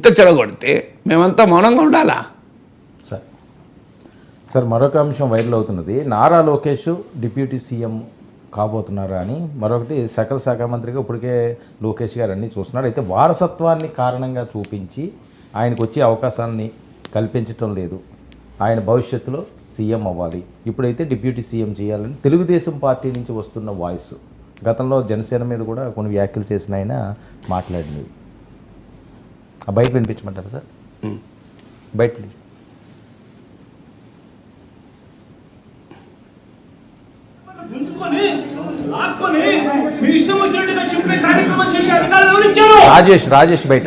ఇంత చెడగొడితే మేమంతా మౌనంగా ఉండాలా? సార్ మరొక అంశం వైరల్ అవుతున్నది, నారా లోకేష్ డిప్యూటీ సీఎం కాబోతున్నారా అని. మరొకటి సకల శాఖ మంత్రిగా ఇప్పటికే లోకేష్ గారు అన్నీ చూస్తున్నారు. అయితే వారసత్వాన్ని కారణంగా చూపించి ఆయనకు వచ్చే అవకాశాలని కల్పించటం లేదు. ఆయన భవిష్యత్తులో సీఎం అవ్వాలి, ఇప్పుడైతే డిప్యూటీ సీఎం చేయాలని తెలుగుదేశం పార్టీ నుంచి వస్తున్న వాయిస్. గతంలో జనసేన మీద కూడా కొన్ని వ్యాఖ్యలు చేసిన ఆయన మాట్లాడినవి. ఆ బయట వినిపించమంటారు సార్? బయట రాజేష్ బయట.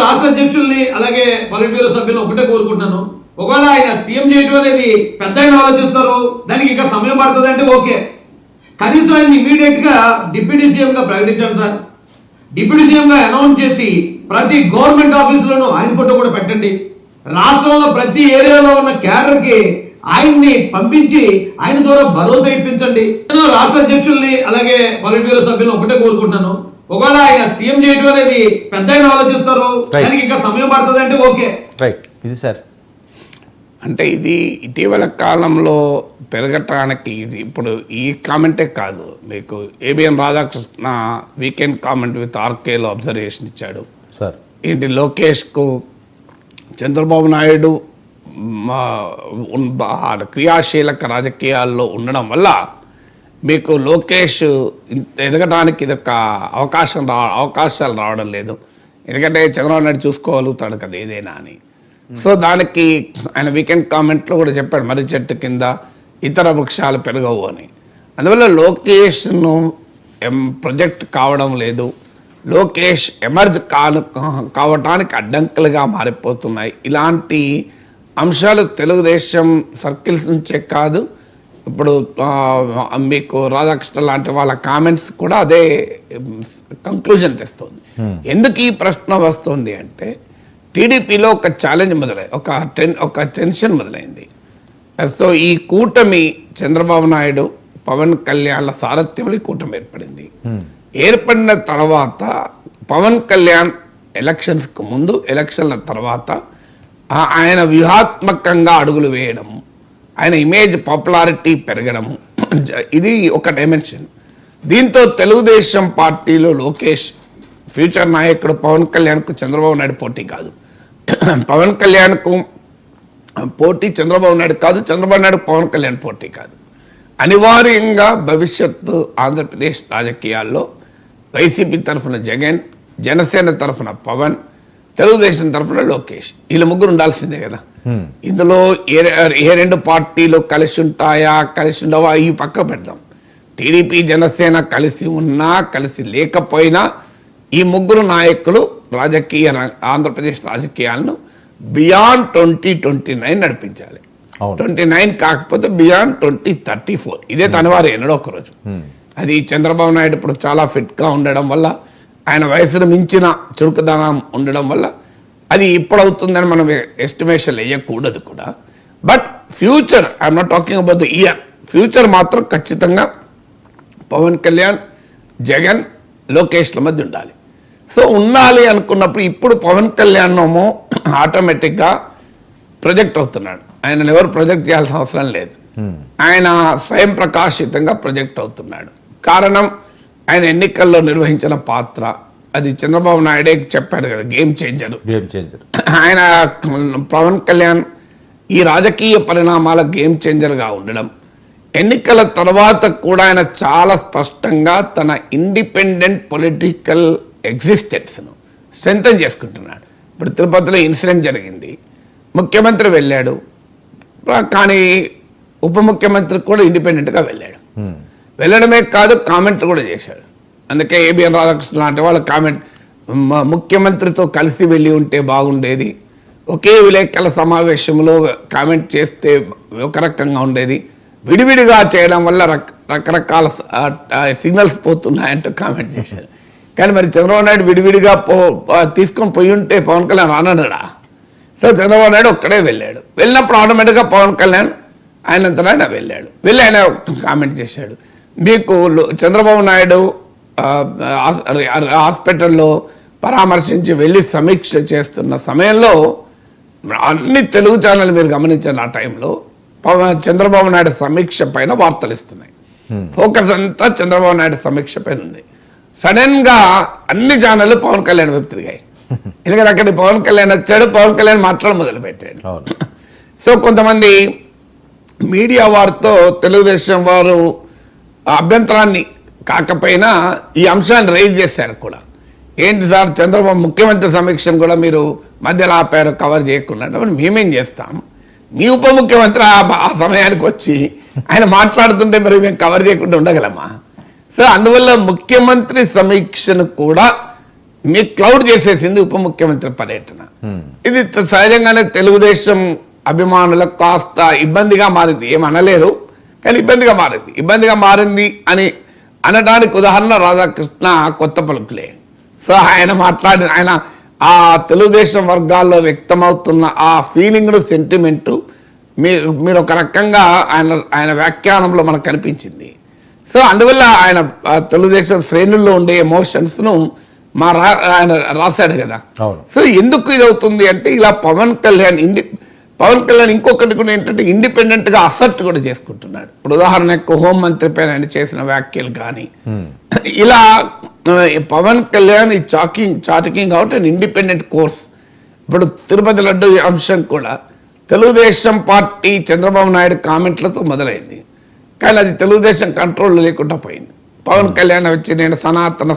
రాష్ట్ర అధ్యక్షుల్ని అలాగే పొలిట్ బ్యూరో సభ్యులు ఒకటే కోరుకుంటున్నాను, ఒకవేళ ఆయన సీఎం చేయడం అనేది పెద్ద ఆయన ఆలోచిస్తారు, దానికి ఇంకా సమయం పడుతుంది అంటే ఓకే, కనీసం ఆయన ఇమీడియట్ గా డిప్యూటీ సీఎం గా ప్రకటించండి సార్. డిప్యూటీ సీఎం గా అనౌన్స్ చేసి ప్రతి గవర్నమెంట్ ఆఫీసులోనూ ఆయన ఫోటో కూడా పెట్టండి. రాష్ట్రంలో ప్రతి ఏరియాలో ఉన్న క్యాడర్ కి ఆయన్ని పంపించి ఆయన ద్వారా భరోసా ఇప్పించండి. నేను రాష్ట్ర అధ్యక్షుల్ని అలాగే పొలిట్ బ్యూరో సభ్యులు ఒకటే కోరుకుంటున్నాను, ఒకవేళ ఆయన సీఎం చేయడం అనేది పెద్ద ఆయన ఆలోచిస్తారు, దానికి ఇంకా సమయం పడుతుంది అంటే ఓకే. ఇది సార్ అంటే ఇది ఇటీవల కాలంలో పెరగటానికి ఇది ఇప్పుడు ఈ కామెంటే కాదు, మీకు ABN Radhakrishna weekend comment with ఆర్కేలో అబ్జర్వేషన్ ఇచ్చాడు సార్. ఏంటి, లోకేష్కు చంద్రబాబు నాయుడు క్రియాశీలక రాజకీయాల్లో ఉండడం వల్ల మీకు లోకేష్ ఎదగడానికి ఇదొక అవకాశాలు రావడం లేదు. ఎందుకంటే చంద్రబాబు నాయుడు చూసుకోగలుగుతాడు కదా ఏదైనా అని. సో దానికి ఆయన వీకెండ్ కామెంట్లో కూడా చెప్పాడు, మర్రి చెట్టు కింద ఇతర వృక్షాలు పెరగవు అని. అందువల్ల లోకేష్ను ప్రొజెక్ట్ కావడం లేదు, లోకేష్ ఎమర్జ్ కావటానికి అడ్డంకులుగా మారిపోతున్నాయి. ఇలాంటి అంశాలు తెలుగుదేశం సర్కిల్స్ నుంచే కాదు, ఇప్పుడు మీకు రాధాకృష్ణ లాంటి వాళ్ళ కామెంట్స్ కూడా అదే కంక్లూజన్ తెస్తుంది. ఎందుకు ఈ ప్రశ్న వస్తుంది అంటే టీడీపీలో ఒక ఛాలెంజ్ ఒక టెన్షన్ మొదలైంది. సో ఈ కూటమి చంద్రబాబు నాయుడు పవన్ కళ్యాణ్ల సారథ్యంలో ఈ కూటమి ఏర్పడింది. ఏర్పడిన తర్వాత పవన్ కళ్యాణ్ ఎలక్షన్స్కు ముందు ఎలక్షన్ల తర్వాత ఆయన వ్యూహాత్మకంగా అడుగులు వేయడం, ఆయన ఇమేజ్ పాపులారిటీ పెరగడం, ఇది ఒక డైమెన్షన్. దీంతో తెలుగుదేశం పార్టీలో లోకేష్ ఫ్యూచర్ నాయకుడు పవన్ కళ్యాణ్కు చంద్రబాబు నాయుడు పోటీ కాదు, పవన్ కళ్యాణ్కు పోటీ చంద్రబాబు నాయుడు కాదు, చంద్రబాబు నాయుడు పవన్ కళ్యాణ్ పోటీ కాదు. అనివార్యంగా భవిష్యత్తు ఆంధ్రప్రదేశ్ రాజకీయాల్లో వైసీపీ తరఫున జగన్, జనసేన తరఫున పవన్, తెలుగుదేశం తరఫున లోకేష్, వీళ్ళ ముగ్గురు ఉండాల్సిందే కదా. ఇందులో ఏ రెండు పార్టీలు కలిసి ఉంటాయా కలిసి ఉండవా ఈ పక్క పెడదాం. టీడీపీ జనసేన కలిసి ఉన్నా కలిసి లేకపోయినా ఈ ముగ్గురు నాయకులు ఆంధ్రప్రదేశ్ రాజకీయాలను బియాండ్ 2029 నడిపించాలి. 29 కాకపోతే బియాండ్ 2034, ఇదే తనవారు ఎన్నడో ఒకరోజు. అది చంద్రబాబు నాయుడు ఇప్పుడు చాలా ఫిట్గా ఉండడం వల్ల, ఆయన వయసును మించిన చురుకుదనం ఉండడం వల్ల అది ఇప్పుడవుతుందని మనం ఎస్టిమేషన్ వేయకూడదు కూడా. But future, I'm not talking about the year, future మాత్రం ఖచ్చితంగా పవన్ కళ్యాణ్, జగన్, లోకేష్ల మధ్య ఉండాలి. సో ఉండాలి అనుకున్నప్పుడు ఇప్పుడు పవన్ కళ్యాణ్ ఏమో ఆటోమేటిక్గా ప్రొజెక్ట్ అవుతున్నాడు. ఆయన ఎవరు ప్రొజెక్ట్ చేయాల్సిన అవసరం లేదు, ఆయన స్వయం ప్రకాశితంగా ప్రొజెక్ట్ అవుతున్నాడు. కారణం ఆయన ఎన్నికల్లో నిర్వహించిన పాత్ర, అది చంద్రబాబు నాయుడే చెప్పాడు కదా, గేమ్ చేంజర్. ఆయన పవన్ కళ్యాణ్ ఈ రాజకీయ పరిణామాల గేమ్ చేంజర్గా ఉండడం, ఎన్నికల తర్వాత కూడా ఆయన చాలా స్పష్టంగా తన ఇండిపెండెంట్ పొలిటికల్ ఎగ్జిస్టెన్స్ను స్ట్రెంథన్ చేసుకుంటున్నాడు. ఇప్పుడు తిరుపతిలో ఇన్సిడెంట్ జరిగింది, ముఖ్యమంత్రి వెళ్ళాడు, కానీ ఉప ముఖ్యమంత్రి కూడా ఇండిపెండెంట్గా వెళ్ళాడు. వెళ్ళడమే కాదు, కామెంట్ కూడా చేశాడు. అందుకే ఏబిఎన్ రాధాకృష్ణ లాంటి వాళ్ళ కామెంట్, ముఖ్యమంత్రితో కలిసి వెళ్ళి ఉంటే బాగుండేది, ఒకే విలేకరుల సమావేశంలో కామెంట్ చేస్తే ఒక రకంగా ఉండేది, విడివిడిగా చేయడం వల్ల రకరకాల సిగ్నల్స్ పోతున్నాయంటూ కామెంట్ చేశారు. కానీ మరి చంద్రబాబు నాయుడు విడివిడిగా తీసుకొని పోయి ఉంటే పవన్ కళ్యాణ్ రానడా? సో చంద్రబాబు నాయుడు ఒక్కడే వెళ్ళాడు. వెళ్ళినప్పుడు ఆటోమేటిక్గా పవన్ కళ్యాణ్ ఆయనంతటా ఆయన వెళ్ళి ఆయన కామెంట్ చేశాడు. మీకు చంద్రబాబు నాయుడు హాస్పిటల్లో పరామర్శించి వెళ్ళి సమీక్ష చేస్తున్న సమయంలో అన్ని తెలుగు ఛానల్ మీరు గమనించిన ఆ టైంలో చంద్రబాబు నాయుడు సమీక్ష పైన వార్తలు ఇస్తున్నాయి. ఫోకస్ అంతా చంద్రబాబు నాయుడు సమీక్ష పైన ఉంది. సడన్ గా అన్ని ఛానళ్ళు పవన్ కళ్యాణ్ వైపు తిరిగాయి. ఎందుకంటే అక్కడ పవన్ కళ్యాణ్ వచ్చాడు, పవన్ కళ్యాణ్ మాట్లాడడం మొదలు పెట్టాడు. సో కొంతమంది మీడియా వారితో తెలుగుదేశం వారు అభ్యంతరాన్ని కాకపోయినా ఈ అంశాన్ని రైజ్ చేశారు కూడా. ఏంటి సార్ చంద్రబాబు ముఖ్యమంత్రి సమీక్షను కూడా మీరు మధ్యలో ఆపారు, కవర్ చేయకుండా. మేమేం చేస్తాం, మీ ఉప ముఖ్యమంత్రి ఆ సమయానికి వచ్చి ఆయన మాట్లాడుతుంటే మరి మేము కవర్ చేయకుండా ఉండగలమా? సో అందువల్ల ముఖ్యమంత్రి సమీక్షను కూడా మీ క్లౌడ్ చేసేసింది ఉప ముఖ్యమంత్రి పర్యటన. ఇది సహజంగానే తెలుగుదేశం అభిమానులకు కాస్త ఇబ్బందిగా మారింది. ఏమనలేరు కానీ ఇబ్బందిగా మారింది అని అనడానికి ఉదాహరణ రాధాకృష్ణ కొత్త పలుకులే. సో ఆయన ఆ తెలుగుదేశం వర్గాల్లో వ్యక్తమవుతున్న ఆ ఫీలింగ్ సెంటిమెంటు మీరు ఒక రకంగా ఆయన వ్యాఖ్యానంలో మనకు కనిపించింది. సో అందువల్ల ఆయన తెలుగుదేశం శ్రేణుల్లో ఉండే ఎమోషన్స్ను ఆయన రాశాడు కదా. సో ఎందుకు ఇది అవుతుంది అంటే ఇలా పవన్ కళ్యాణ్ ఇంకొకటి కూడా ఏంటంటే ఇండిపెండెంట్ గా అసర్ట్ కూడా చేసుకుంటున్నాడు. ఇప్పుడు ఉదాహరణకు హోంమంత్రి పైన ఆయన చేసిన వ్యాఖ్యలు కానీ ఇలా పవన్ కళ్యాణ్ ఈ chatting out and independent course. ఇప్పుడు తిరుపతి లడ్డు అంశం కూడా తెలుగుదేశం పార్టీ చంద్రబాబు నాయుడు కామెంట్లతో మొదలైంది, కానీ అది తెలుగుదేశం కంట్రోల్ లేకుండా పోయింది. పవన్ కళ్యాణ్ వచ్చి నేను సనాతన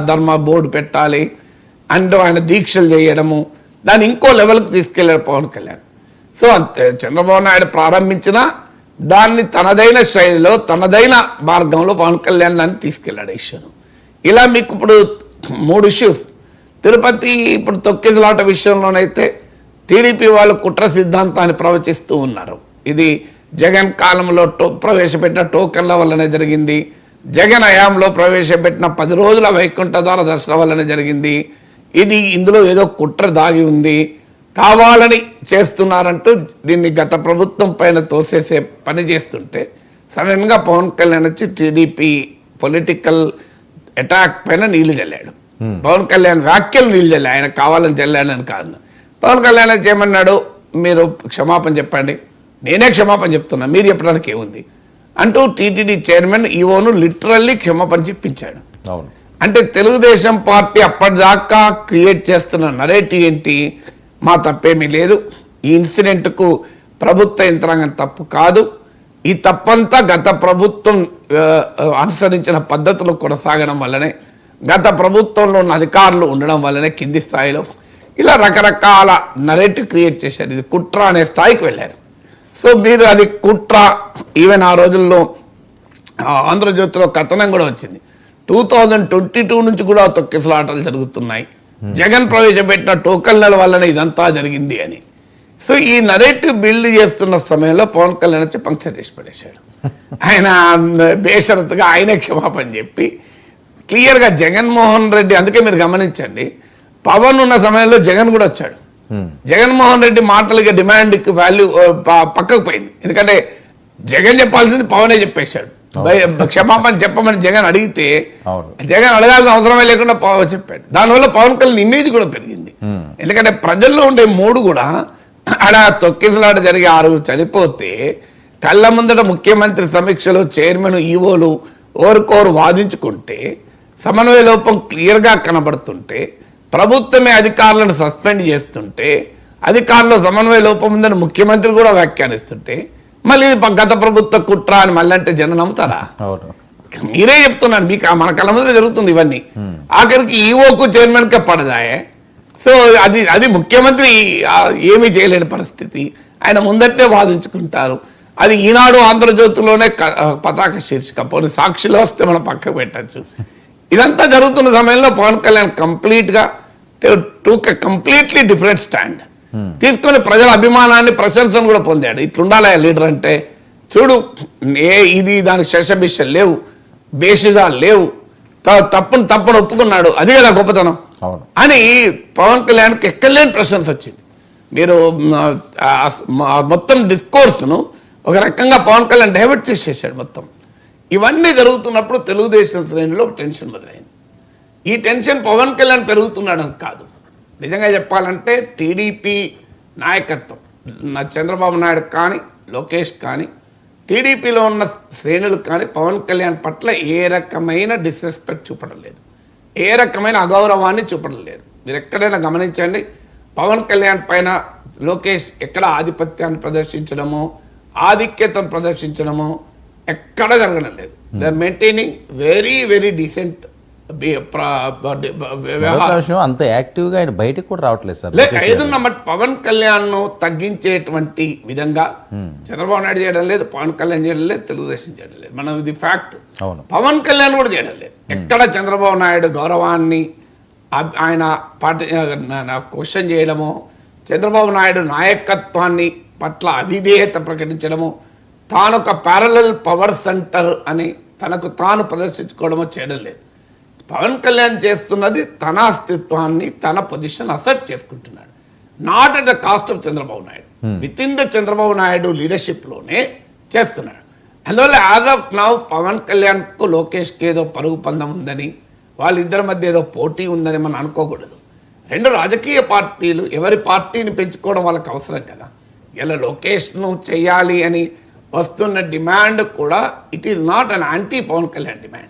ధర్మ బోర్డు పెట్టాలి అంటూ ఆయన దీక్షలు చేయడము, దాన్ని ఇంకో లెవెల్కి తీసుకెళ్లాడు పవన్ కళ్యాణ్. సో చంద్రబాబు నాయుడు ప్రారంభించిన దాన్ని తనదైన శైలిలో తనదైన మార్గంలో పవన్ కళ్యాణ్ దాన్ని తీసుకెళ్లాడు ఇష్యూను. ఇలా మీకు ఇప్పుడు 3 ఇష్యూస్ తిరుపతి ఇప్పుడు తొక్కిసలాట విషయంలోనైతే టీడీపీ వాళ్ళు కుట్ర సిద్ధాంతాన్ని ప్రవచిస్తూ ఉన్నారు. ఇది జగన్ కాలంలో ప్రవేశపెట్టిన టోకన్ల వల్లనే జరిగింది, జగన్ హయాంలో ప్రవేశపెట్టిన 10 రోజుల వైకుంఠ ద్వార దర్శనం వల్లనే జరిగింది, ఇది ఇందులో ఏదో కుట్ర దాగి ఉంది, కావాలని చేస్తున్నారంటూ దీన్ని గత ప్రభుత్వం పైన తోసేసే పని చేస్తుంటే సడన్ గా పవన్ కళ్యాణ్ వచ్చి టీడీపీ పొలిటికల్ అటాక్ పైన నీళ్లు చల్లాడు. పవన్ కళ్యాణ్ వ్యాఖ్యలు నీళ్లు చల్లాడు, ఆయన కావాలని చల్లాడని కాదు. పవన్ కళ్యాణ్ చేయమన్నాడు, మీరు క్షమాపణ చెప్పండి, నేనే క్షమాపణ చెప్తున్నా, మీరు చెప్పడానికి ఏముంది అంటూ టీటీడీ చైర్మన్ ఈవోను లిటరల్లీ క్షమాపణ చెప్పించాడు. అంటే తెలుగుదేశం పార్టీ అప్పటిదాకా క్రియేట్ చేస్తున్న నరేటివ్ ఏంటి, మా తప్పేమీ లేదు, ఈ ఇన్సిడెంట్కు ప్రభుత్వ యంత్రాంగం తప్పు కాదు, ఈ తప్పంతా గత ప్రభుత్వం అనుసరించిన పద్ధతులు కొనసాగడం వల్లనే, గత ప్రభుత్వంలో ఉన్న అధికారులు ఉండడం వల్లనే కింది స్థాయిలో ఇలా రకరకాల నరేటివ్ క్రియేట్ చేశారు. ఇది కుట్ర అనే స్థాయికి వెళ్ళారు. సో మీరు అది కుట్ర, ఈవెన్ ఆ రోజుల్లో ఆంధ్రజ్యోతిలో కథనం కూడా వచ్చింది, 2022 నుంచి కూడా తొక్కిసలాటలు జరుగుతున్నాయి, జగన్ ప్రవేశపెట్టిన టోకన్ల వల్లనే ఇదంతా జరిగింది అని. సో ఈ నరేటివ్ బిల్డ్ చేస్తున్న సమయంలో పవన్ కళ్యాణ్ వచ్చి పంక్చర్ చేసి పడేశాడు. ఆయన బేషరతుగా ఆయనే క్షమాపణ చెప్పి క్లియర్గా జగన్మోహన్ రెడ్డి, అందుకే మీరు గమనించండి పవన్ ఉన్న సమయంలో జగన్ కూడా వచ్చాడు. జగన్మోహన్ రెడ్డి మాటలకి డిమాండ్కి వాల్యూ పక్కకు పోయింది, ఎందుకంటే జగన్ చెప్పాల్సింది పవనే చెప్పేశాడు. క్షమాపణ చెప్పమని జగన్ అడిగితే జగన్ అడగాల్సిన అవసరమే లేకుండా పవన్ చెప్పాడు. దానివల్ల పవన్ కళ్యాణ్ ఇమేజ్ కూడా పెరిగింది. ఎందుకంటే ప్రజల్లో ఉండే మూడు కూడా ఆడ తొక్కిసలాట జరిగి 6 చనిపోతే కళ్ళ ముందట ముఖ్యమంత్రి సమీక్షలో చైర్మన్ ఈవోలు ఓరుకోరు వాదించుకుంటే, సమన్వయ లోపం క్లియర్గా కనబడుతుంటే, ప్రభుత్వమే అధికారులను సస్పెండ్ చేస్తుంటే, అధికారులు సమన్వయ లోపం ఉందని ముఖ్యమంత్రి కూడా వ్యాఖ్యానిస్తుంటే, మళ్ళీ గత ప్రభుత్వ కుట్ర అని మళ్ళీ అంటే జనం నమ్ముతారా? మీరే చెప్తున్నాను, మీకు మన కళ్ళ ముందర జరుగుతుంది ఇవన్నీ. ఆఖరికి ఈవోకు చైర్మన్కే పడదాయే. సో అది ముఖ్యమంత్రి ఏమీ చేయలేని పరిస్థితి, ఆయన ముందట్టే వాదించుకుంటారు. అది ఈనాడు ఆంధ్రజ్యోతిలోనే పతాక శీర్షిక, పోనీ సాక్షిలో వస్తే మనం పక్కకు పెట్టచ్చు. ఇదంతా జరుగుతున్న సమయంలో పవన్ కళ్యాణ్ కంప్లీట్గా కంప్లీట్లీ డిఫరెంట్ స్టాండ్ తీసుకొని ప్రజల అభిమానాన్ని, ప్రశంసను కూడా పొందాడు. ఇట్లుండాలి లీడర్ అంటే, చూడు ఇది దానికి శశబిషలు లేవు, బేషిజాలు లేవు, తప్పును ఒప్పుకున్నాడు, అది కదా గొప్పతనం అని పవన్ కళ్యాణ్కి ఎక్కడలేని ప్రశంస వచ్చింది. మీరు మొత్తం డిస్కోర్స్ను ఒక రకంగా పవన్ కళ్యాణ్ డైవర్ట్ చేసేసాడు మొత్తం. ఇవన్నీ జరుగుతున్నప్పుడు తెలుగుదేశం శ్రేణిలో టెన్షన్ మొదలైంది. ఈ టెన్షన్ పవన్ కళ్యాణ్ పెరుగుతున్నాడని కాదు. నిజంగా చెప్పాలంటే టీడీపీ నాయకత్వం చంద్రబాబు నాయుడు కానీ లోకేష్ కానీ టీడీపీలో ఉన్న శ్రేణులు కానీ పవన్ కళ్యాణ్ పట్ల ఏ రకమైన డిస్రెస్పెక్ట్ చూపడం లేదు, ఏ రకమైన అగౌరవాన్ని చూపడం లేదు. మీరు ఎక్కడైనా గమనించండి, పవన్ కళ్యాణ్ పైన లోకేష్ ఎక్కడ ఆధిపత్యాన్ని ప్రదర్శించడమో ఆధిక్యతను ప్రదర్శించడమో ఎక్కడ జరగడం లేదు. They are maintaining very very decent విషయం. అంత యాక్టివ్గా ఆయన బయటకు కూడా రావట్లేదు సార్. ఏదన్నా బట్ పవన్ కళ్యాణ్ ను తగ్గించేటువంటి విధంగా చంద్రబాబు నాయుడు చేయడం లేదు, పవన్ కళ్యాణ్ చేయడం లేదు, తెలుగుదేశం చేయడం లేదు. మనం ఇది ఫ్యాక్ట్. పవన్ కళ్యాణ్ కూడా చేయడం లేదు. ఎక్కడ చంద్రబాబు నాయుడు గౌరవాన్ని ఆయన క్వశ్చన్ చేయడమో, చంద్రబాబు నాయుడు నాయకత్వాన్ని పట్ల అవిధేయత ప్రకటించడము, తాను ఒక ప్యారలల్ పవర్ సెంటర్ అని తనకు తాను ప్రదర్శించుకోవడమో చేయడం లేదు. పవన్ కళ్యాణ్ చేస్తున్నది తన అస్తిత్వాన్ని, తన పొజిషన్ అసెప్ట్ చేసుకుంటున్నాడు. Not at the cost of Chandrababu Naidu, within the Chandrababu Naidu leadership లోనే చేస్తున్నాడు. అందువల్ల as of now Pavan Kalyan కు లోకేష్ కి ఏదో పరుగు పందం ఉందని, వాళ్ళిద్దరి మధ్య ఏదో పోటీ ఉందని మనం అనుకోకూడదు. రెండు రాజకీయ పార్టీలు ఎవరి పార్టీని పెంచుకోవడం వాళ్ళకి అవసరం కదా. ఇలా లోకేష్ను చేయాలి అని వస్తున్న డిమాండ్ కూడా it is not an anti Pavan Kalyan demand.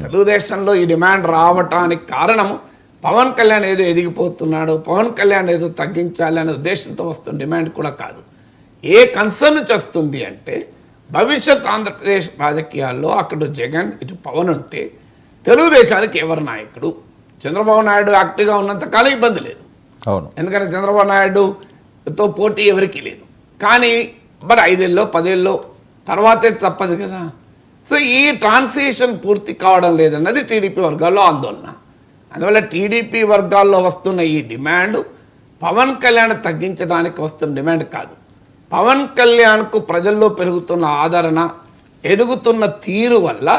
తెలుగుదేశంలో ఈ డిమాండ్ రావటానికి కారణము పవన్ కళ్యాణ్ ఏదో ఎదిగిపోతున్నాడు, పవన్ కళ్యాణ్ ఏదో తగ్గించాలి అనే ఉద్దేశంతో వస్తున్న డిమాండ్ కూడా కాదు. ఏ కన్సర్న్ చేస్తుంది అంటే భవిష్యత్ ఆంధ్రప్రదేశ్ రాజకీయాల్లో అక్కడ జగన్ ఇటు పవన్ ఉంటే తెలుగుదేశానికి ఎవరు నాయకుడు? చంద్రబాబు నాయుడు యాక్టివ్గా ఉన్నంత కాలం ఇబ్బంది లేదు. అవును, ఎందుకంటే చంద్రబాబు నాయుడుతో పోటీ ఎవరికి లేదు. కానీ మరి 5 ఏళ్ళలో 10 ఏళ్ళలో తర్వాతే తప్పదు కదా. సో ఈ ట్రాన్సిషన్ పూర్తి కావడం లేదన్నది టీడీపీ వర్గాల్లో ఆందోళన. అందువల్ల టీడీపీ వర్గాల్లో వస్తున్న ఈ డిమాండ్ పవన్ కళ్యాణ్ తగ్గించడానికి వస్తున్న డిమాండ్ కాదు. పవన్ కళ్యాణ్కు ప్రజల్లో పెరుగుతున్న ఆదరణ, ఎదుగుతున్న తీరు వల్ల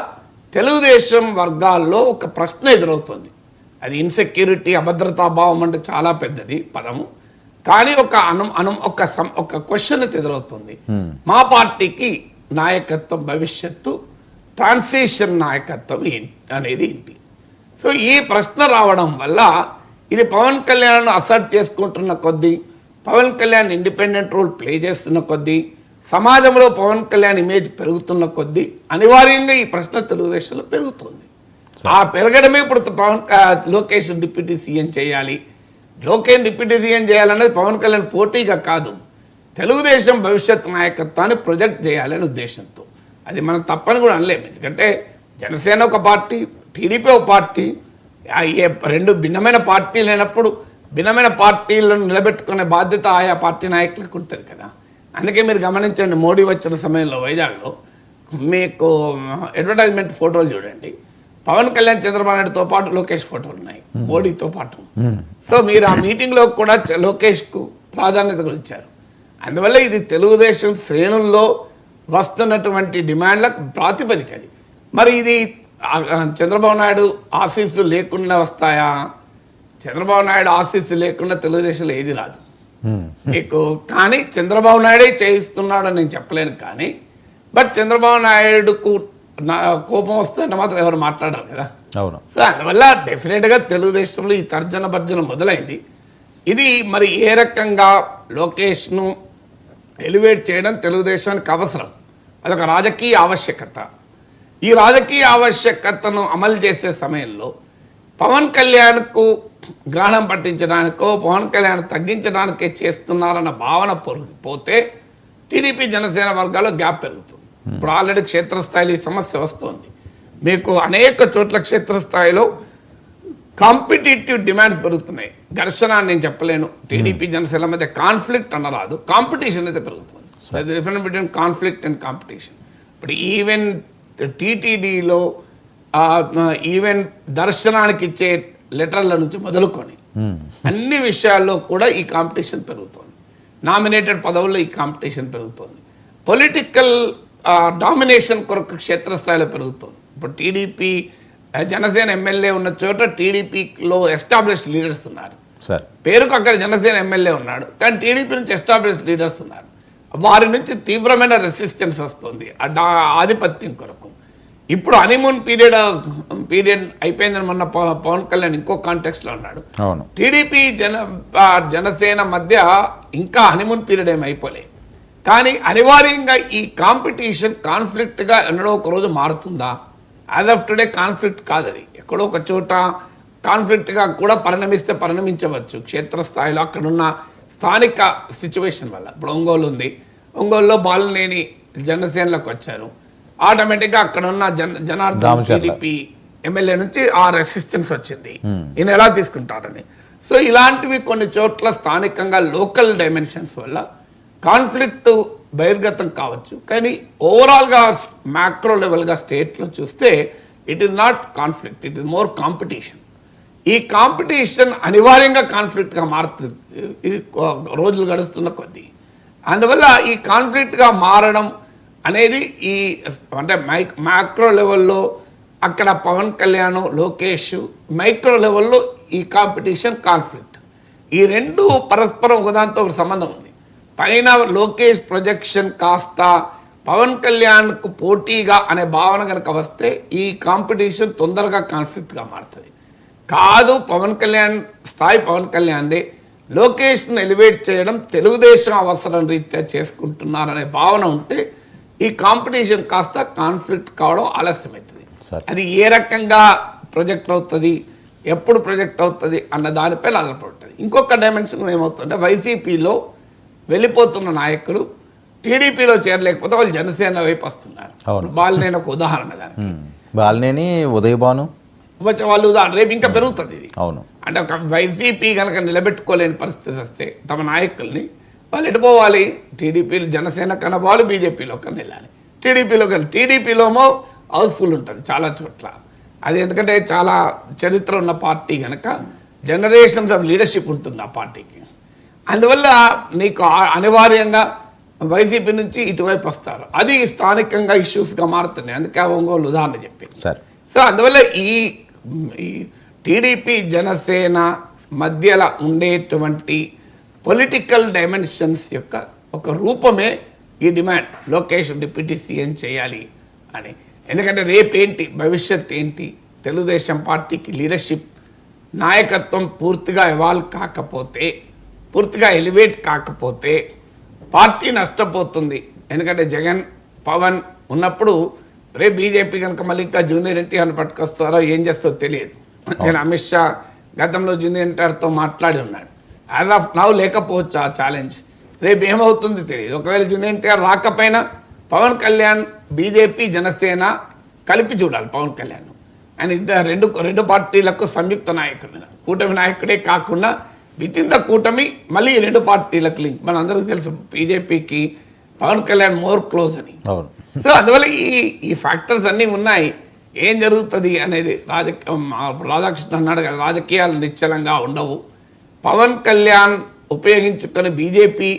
తెలుగుదేశం వర్గాల్లో ఒక ప్రశ్న ఎదురవుతుంది. అది ఇన్సెక్యూరిటీ, అభద్రతాభావం అంటే చాలా పెద్దది పదము, కానీ ఒక క్వశ్చన్ ఎదురవుతుంది. మా పార్టీకి నాయకత్వం భవిష్యత్తు, ట్రాన్సిషన్ నాయకత్వం అనేది ఏంటి? సో ఈ ప్రశ్న రావడం వల్ల ఇది పవన్ కళ్యాణ్ అసర్ట్ చేసుకుంటున్న కొద్దీ, Pavan Kalyan independent role play చేస్తున్న కొద్దీ, సమాజంలో పవన్ కళ్యాణ్ ఇమేజ్ పెరుగుతున్న కొద్దీ అనివార్యంగా ఈ ప్రశ్న తెలుగుదేశంలో పెరుగుతుంది. ఆ పెరగడమే ఇప్పుడు లోకేష్ డిప్యూటీ సీఎం చేయాలి, లోకేష్ డిప్యూటీ సీఎం చేయాలనేది పవన్ కళ్యాణ్ పోటీగా కాదు, తెలుగుదేశం భవిష్యత్ నాయకత్వాన్ని ప్రొజెక్ట్ చేయాలనే ఉద్దేశంతో. అది మనం తప్పని కూడా అనలేము. ఎందుకంటే జనసేన ఒక పార్టీ, టీడీపీ ఒక పార్టీ, రెండు భిన్నమైన పార్టీలు లేనప్పుడు భిన్నమైన పార్టీలను నిలబెట్టుకునే బాధ్యత ఆయా పార్టీ నాయకులకు ఉంటుంది కదా. అందుకే మీరు గమనించండి, మోడీ వచ్చిన సమయంలో వైజాగ్లో మీకు అడ్వర్టైజ్మెంట్ ఫోటోలు చూడండి, పవన్ కళ్యాణ్ చంద్రబాబు నాయుడుతో పాటు లోకేష్ ఫోటోలు ఉన్నాయి, మోడీతో పాటు. సో మీరు ఆ మీటింగ్లో కూడా లోకేష్కు ప్రాధాన్యత ఇచ్చారు. అందువల్ల ఇది తెలుగుదేశం శ్రేణుల్లో వస్తున్నటువంటి డిమాండ్లకు ప్రాతిపదిక. అది మరి ఇది చంద్రబాబు నాయుడు ఆశీస్సు లేకుండా వస్తాయా? చంద్రబాబు నాయుడు ఆశీస్సు లేకుండా తెలుగుదేశంలో ఏది రాదు మీకు. కానీ చంద్రబాబు నాయుడే చేయిస్తున్నాడని నేను చెప్పలేను, కానీ బట్ చంద్రబాబు నాయుడుకు కోపం వస్తుందంటే మాత్రం ఎవరు మాట్లాడరు కదా. అవును. సో అందువల్ల డెఫినెట్గా తెలుగుదేశంలో ఈ తర్జన భర్జన మొదలైంది. ఇది మరి ఏ రకంగా లోకేష్ను ఎలివేట్ చేయడం తెలుగుదేశానికి అవసరం, అదొక రాజకీయ ఆవశ్యకత. ఈ రాజకీయ ఆవశ్యకతను అమలు చేసే సమయంలో పవన్ కళ్యాణ్కు గ్రహణం పట్టించడానికో పవన్ కళ్యాణ్ తగ్గించడానికే చేస్తున్నారన్న భావన పోతే టీడీపీ జనసేన వర్గాల్లో గ్యాప్ పెరుగుతుంది. ఇప్పుడు ఆల్రెడీ క్షేత్రస్థాయిలో ఈ సమస్య వస్తుంది. మీకు అనేక చోట్ల క్షేత్రస్థాయిలో కాంపిటేటివ్ డిమాండ్స్ పెరుగుతున్నాయి. ఘర్షణ అని నేను చెప్పలేను, టీడీపీ జనసేన మధ్య కాన్ఫ్లిక్ట్ అనరాదు, కాంపిటీషన్ అయితే పెరుగుతుంది. Difference between conflict and competition. ఇప్పుడు ఈవెన్ టీటీడీలో ఈవెన్ దర్శనానికి ఇచ్చే లెటర్ల నుంచి మొదలుకొని అన్ని విషయాల్లో కూడా ఈ కాంపిటీషన్ పెరుగుతుంది. నామినేటెడ్ పదవుల్లో ఈ కాంపిటీషన్ పెరుగుతుంది. పొలిటికల్ డామినేషన్ కొరకు క్షేత్రస్థాయిలో పెరుగుతుంది. ఇప్పుడు టీడీపీ జనసేన ఎమ్మెల్యే ఉన్న చోట టీడీపీలో ఎస్టాబ్లిష్ లీడర్స్ ఉన్నారు. పేరుకు అక్కడ జనసేన ఎమ్మెల్యే ఉన్నాడు, కానీ టీడీపీ నుంచి ఎస్టాబ్లిష్ లీడర్స్ ఉన్నారు. వారి నుంచి తీవ్రమైన రెసిస్టెన్స్ వస్తుంది ఆధిపత్యం కొరకు. ఇప్పుడు హనీమూన్ పీరియడ్ అయిపోయిందని మొన్న పవన్ కళ్యాణ్ ఇంకో కాంటెక్స్లో అన్నాడు. అవును, టీడీపీ జనసేన మధ్య ఇంకా హనీమూన్ పీరియడ్ ఏమి అయిపోలే, కానీ అనివార్యంగా ఈ కాంపిటీషన్ కాన్ఫ్లిక్ట్గా ఎన్నడో ఒక రోజు మారుతుందా? యాజ్ ఆఫ్ టుడే కాన్ఫ్లిక్ట్ కాదు, అది ఎక్కడో ఒక చోట కాన్ఫ్లిక్ట్గా కూడా పరిణమించవచ్చు క్షేత్రస్థాయిలో అక్కడున్న స్థానిక సిచ్యువేషన్ వల్ల. ఇప్పుడు ఒంగోలు ఉంది, ఒంగోలులో బాలినేని జనసేనలోకి వచ్చారు, ఆటోమేటిక్గా అక్కడ ఉన్న జనార్దన్ టీడీపీ ఎమ్మెల్యే నుంచి ఆ రెసిస్టెన్స్ వచ్చింది, ఈయన ఎలా తీసుకుంటారని. సో ఇలాంటివి కొన్ని చోట్ల స్థానికంగా లోకల్ డైమెన్షన్స్ వల్ల కాన్ఫ్లిక్ట్ బహిర్గతం కావచ్చు, కానీ ఓవరాల్గా మ్యాక్రో లెవెల్గా స్టేట్లో చూస్తే it is not conflict, it is more competition. ఈ కాంపిటీషన్ అనివార్యంగా కాన్ఫ్లిక్ట్గా మారుతుంది ఇది రోజులు గడుస్తున్న కొద్దీ. అందువల్ల ఈ కాన్ఫ్లిక్ట్గా మారడం అనేది ఈ అంటే మ్యాక్రో లెవెల్లో అక్కడ పవన్ కళ్యాణ్ లోకేష్, మైక్రో లెవెల్లో ఈ కాంపిటీషన్ కాన్ఫ్లిక్ట్, ఈ రెండు పరస్పరం ఒకదాంతో ఒక సంబంధం ఉంది. పైన లోకేష్ ప్రొజెక్షన్ కాస్త పవన్ కళ్యాణ్కు పోటీగా అనే భావన కనుక వస్తే ఈ కాంపిటీషన్ తొందరగా కాన్ఫ్లిక్ట్గా మారుతుంది. కాదు, పవన్ కళ్యాణ్ స్థాయి పవన్ కళ్యాణ్దే, లోకేష్ను ఎలివేట్ చేయడం తెలుగుదేశం అవసరం రీత్యా చేసుకుంటున్నారనే భావన ఉంటే ఈ కాంపిటీషన్ కాస్త కాన్ఫ్లిక్ట్ కావడం ఆలస్యమవుతుంది. అది ఏ రకంగా ప్రొజెక్ట్ అవుతుంది, ఎప్పుడు ప్రొజెక్ట్ అవుతుంది అన్న దానిపైన ఆధారపడుతుంది. ఇంకొక డైమెన్షన్ ఏమవుతుందంటే వైసీపీలో వెళ్ళిపోతున్న నాయకులు టీడీపీలో చేరలేకపోతే వాళ్ళు జనసేన వైపు వస్తున్నారు. బాలినేని ఒక ఉదాహరణ, దానికి బాలినేని ఉదయభాను వాళ్ళు ఉదాహరణ. రేపు ఇంకా పెరుగుతుంది ఇది. అవును, అంటే ఒక వైసీపీ కనుక నిలబెట్టుకోలేని పరిస్థితి వస్తే తమ నాయకుల్ని వాళ్ళు ఎటుపోవాలి, టీడీపీలో జనసేన కన్నా పోవాలి, బీజేపీలో కన్నా వెళ్ళాలి. టీడీపీలోమో హౌస్ఫుల్ ఉంటుంది చాలా చోట్ల, అది ఎందుకంటే చాలా చరిత్ర ఉన్న పార్టీ కనుక జనరేషన్స్ ఆఫ్ లీడర్షిప్ ఉంటుంది ఆ పార్టీకి. అందువల్ల నీకు అనివార్యంగా వైసీపీ నుంచి ఇటువైపు వస్తారు, అది స్థానికంగా ఇష్యూస్గా మారుతున్నాయి. అందుకే ఒంగోలు ఉదాహరణ చెప్పి. సో అందువల్ల ఈ టీడీపీ జనసేన మధ్యలో ఉండేటువంటి పొలిటికల్ డైమెన్షన్స్ యొక్క ఒక రూపమే ఈ డిమాండ్, లోకేష్ డిప్యూటీ సీఎం చేయాలి అని. ఎందుకంటే రేపేంటి భవిష్యత్ ఏంటి, తెలుగుదేశం పార్టీకి లీడర్షిప్ నాయకత్వం పూర్తిగా ఎవాల్వ్ కాకపోతే, పూర్తిగా ఎలివేట్ కాకపోతే పార్టీ నష్టపోతుంది. ఎందుకంటే జగన్ పవన్ ఉన్నప్పుడు రేపు బీజేపీ కనుక మళ్ళీ ఇంకా జూనియర్ ఎన్టీఆర్ని పట్టుకొస్తారో ఏం చేస్తారో తెలియదు. నేను అమిత్ షా గతంలో జూనియర్ ఎన్టీఆర్తో మాట్లాడి ఉన్నాడు. యాజ్ ఆఫ్ నౌ లేకపోవచ్చు ఆ ఛాలెంజ్, రేపు ఏమవుతుంది తెలియదు. ఒకవేళ జూనియర్ ఎన్టీఆర్ రాకపోయినా పవన్ కళ్యాణ్ బీజేపీ జనసేన కలిపి చూడాలి పవన్ కళ్యాణ్. ఆయన ఇద్దరు రెండు పార్టీలకు సంయుక్త నాయకుడు, కూటమి నాయకుడే కాకుండా విత్ ఇన్ ద కూటమి మళ్ళీ రెండు పార్టీలకు లింక్. మన అందరికీ తెలుసు బీజేపీకి పవన్ కళ్యాణ్ మోర్ క్లోజ్ అని. సో అందువల్ల ఈ ఫ్యాక్టర్స్ అన్నీ ఉన్నాయి. ఏం జరుగుతుంది అనేది రాధాకృష్ణ అన్నాడు కదా, రాజకీయాలు నిశ్చలంగా ఉండవు. పవన్ కళ్యాణ్ ఉపయోగించుకొని బీజేపీ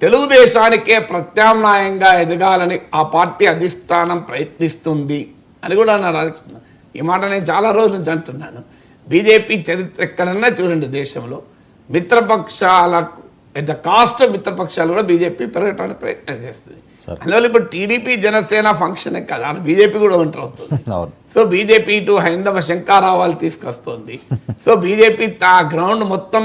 తెలుగుదేశానికే ప్రత్యామ్నాయంగా ఎదగాలని ఆ పార్టీ అధిష్టానం ప్రయత్నిస్తుంది అని కూడా అన్నారు రాధాకృష్ణ. ఈ మాట నేను చాలా రోజుల నుంచి అంటున్నాను. బీజేపీ చరిత్ర ఎక్కడన్నా చూడండి దేశంలో మిత్రపక్షాలకు ఎట్ ద కాస్ట్ మిత్రపక్షాలు కూడా బీజేపీ పెరగడానికి ప్రయత్నం చేస్తుంది. అందువల్ల ఇప్పుడు టీడీపీ జనసేన ఫంక్షన్ కదా, బీజేపీ కూడా ఎంటర్ అవుతుంది. సో బీజేపీ ఇటు హైందవ శంకారావాలు తీసుకొస్తుంది. సో బీజేపీ గ్రౌండ్ మొత్తం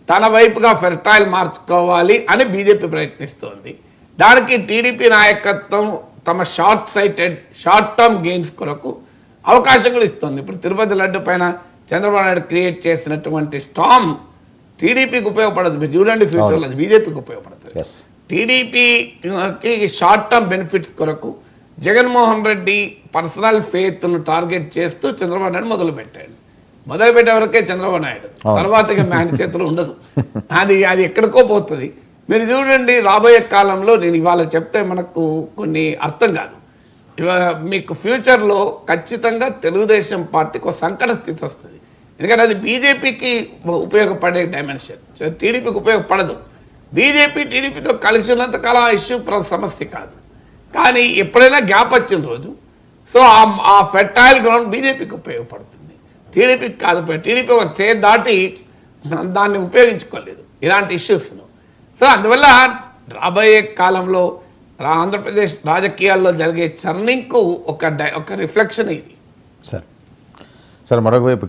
తన వైపుగా ఫెర్టైల్ మార్చుకోవాలి అని బీజేపీ ప్రయత్నిస్తోంది. దానికి టీడీపీ నాయకత్వం తమ షార్ట్ టర్మ్ గెయిన్స్ కొరకు అవకాశం కూడా ఇస్తుంది. ఇప్పుడు తిరుపతి లడ్డు పైన చంద్రబాబు నాయుడు క్రియేట్ చేసినటువంటి స్టామ్ టీడీపీకి ఉపయోగపడదు. మీరు చూడండి ఫ్యూచర్లో అది బీజేపీకి ఉపయోగపడుతుంది. టీడీపీకి షార్ట్ టర్మ్ బెనిఫిట్స్ కొరకు జగన్మోహన్ రెడ్డి పర్సనల్ ఫెయిత్ను టార్గెట్ చేస్తూ చంద్రబాబు నాయుడు మొదలుపెట్టే వరకే చంద్రబాబు నాయుడు, తర్వాత ఆయన చేతిలో ఉండదు. అది ఎక్కడికో పోతుంది. మీరు చూడండి రాబోయే కాలంలో, నేను ఇవాళ చెప్తే మనకు కొన్ని అర్థం కాదు, మీకు ఫ్యూచర్లో ఖచ్చితంగా తెలుగుదేశం పార్టీకి ఒక సంకట స్థితి వస్తుంది. ఎందుకంటే అది బీజేపీకి ఉపయోగపడే డైమెన్షన్, టీడీపీకి ఉపయోగపడదు. బీజేపీ టీడీపీతో కలిసి ఉన్నంత కాలం ఆ ఇష్యూ సమస్య కాదు. కానీ ఎప్పుడైనా గ్యాప్ వచ్చిన రోజు సో ఆ ఫెర్టైల్ గ్రౌండ్ బీజేపీకి ఉపయోగపడుతుంది, టీడీపీకి కాదు. టీడీపీ ఒక స్టేజ్ దాటి దాన్ని ఉపయోగించుకోలేదు ఇలాంటి ఇష్యూస్ను. సో అందువల్ల రాబోయే కాలంలో ఆంధ్రప్రదేశ్ రాజకీయాల్లో జరిగే చర్నింగ్కు ఒక రిఫ్లెక్షన్ ఇది. సార్ మరొక వైపు